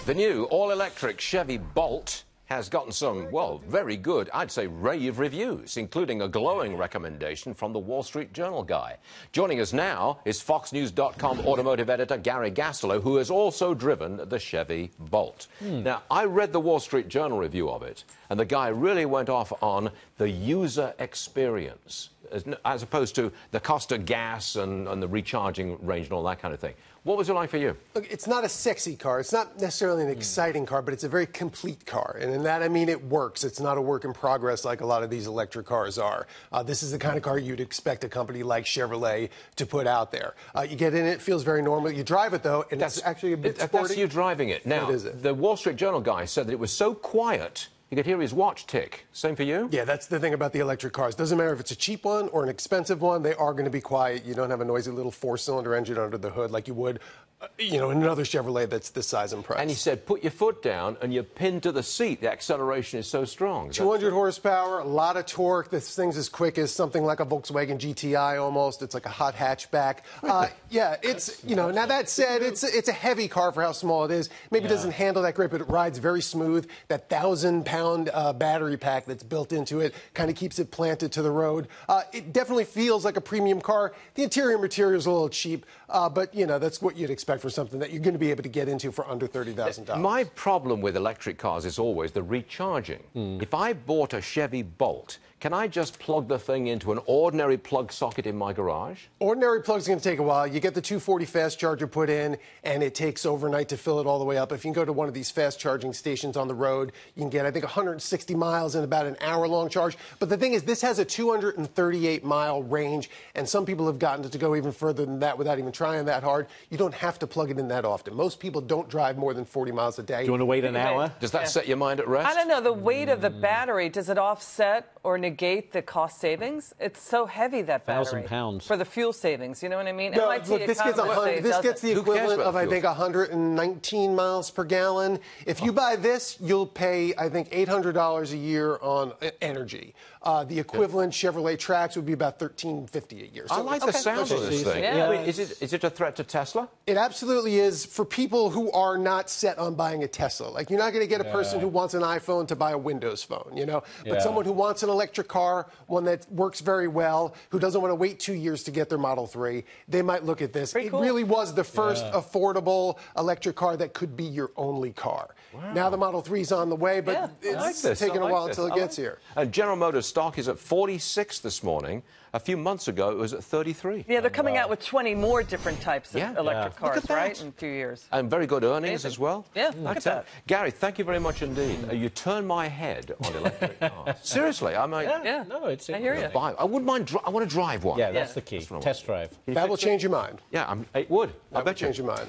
The new all-electric Chevy Bolt has gotten some, well, very good, I'd say rave reviews, including a glowing recommendation from the Wall Street Journal guy. Joining us now is FoxNews.com automotive editor Gary Gastelu, who has also driven the Chevy Bolt. Now, I read the Wall Street Journal review of it, and the guy really went off on the user experience, as opposed to the cost of gas and the recharging range and all that kind of thing. What was it like for you? Look, it's not a sexy car. It's not necessarily an exciting car, but it's a very complete car. And in that, I mean, it works. It's not a work in progress like a lot of these electric cars are. This is the kind of car you'd expect a company like Chevrolet to put out there. You get in it feels very normal. You drive it, though, and it's actually a bit sporty. That's you driving it. Now, the Wall Street Journal guy said that it was so quiet, you could hear his watch tick. Same for you? Yeah, that's the thing about the electric cars. Doesn't matter if it's a cheap one or an expensive one, they are going to be quiet. You don't have a noisy little four-cylinder engine under the hood like you would, in another Chevrolet that's this size and price. And he said, put your foot down and you're pinned to the seat. The acceleration is so strong. 200 horsepower, a lot of torque. This thing's as quick as something like a Volkswagen GTI almost. It's like a hot hatchback. Yeah, it's, now that said, it's a heavy car for how small it is. Maybe it doesn't handle that great, but it rides very smooth. That 1,000-pound battery pack that's built into it kind of keeps it planted to the road. It definitely feels like a premium car. The interior material is a little cheap, but, that's what you'd expect for something that you're going to be able to get into for under $30,000. My problem with electric cars is always the recharging. If I bought a Chevy Bolt, can I just plug the thing into an ordinary plug socket in my garage? Ordinary plug's going to take a while. You get the 240 fast charger put in, and it takes overnight to fill it all the way up. If you can go to one of these fast charging stations on the road, you can get, I think, 160 miles in about an hour-long charge. But the thing is, this has a 238-mile range, and some people have gotten it to go even further than that without even trying that hard. You don't have to plug it in that often. Most people don't drive more than 40 miles a day. Do you want to wait an hour? Does that set your mind at rest? I don't know. The weight of the battery, does it offset or negate the cost savings? It's so heavy, that battery. 1,000 pounds. For the fuel savings, you know what I mean? No, look, this gets the equivalent of, I think, 119 miles per gallon. If you buy this, you'll pay, I think, $800 a year on energy. The equivalent Chevrolet Trax would be about $1,350 a year. So I like the sound of this thing. Yeah. Wait, is it a threat to Tesla? It absolutely is for people who are not set on buying a Tesla. Like, you're not going to get a person who wants an iPhone to buy a Windows phone, But someone who wants an electric car, one that works very well, who doesn't want to wait 2 years to get their Model 3, they might look at this. Pretty cool. It really was the first affordable electric car that could be your only car. Wow. Now the Model 3 is on the way, but it's taking a while until it gets here. And General Motors stock is at 46 this morning. A few months ago, it was at 33. Yeah, they're coming out with 20 more different types of electric cars, right, in a few years. And very good earnings as well. Yeah, look at that. Gary, thank you very much indeed. You turned my head on electric cars. Seriously, I might... Yeah, no, it's... I hear you. I wouldn't mind... I want to drive one. Yeah, that's the key. Test drive. That will change your mind. Yeah, it would. I bet you. Change your mind.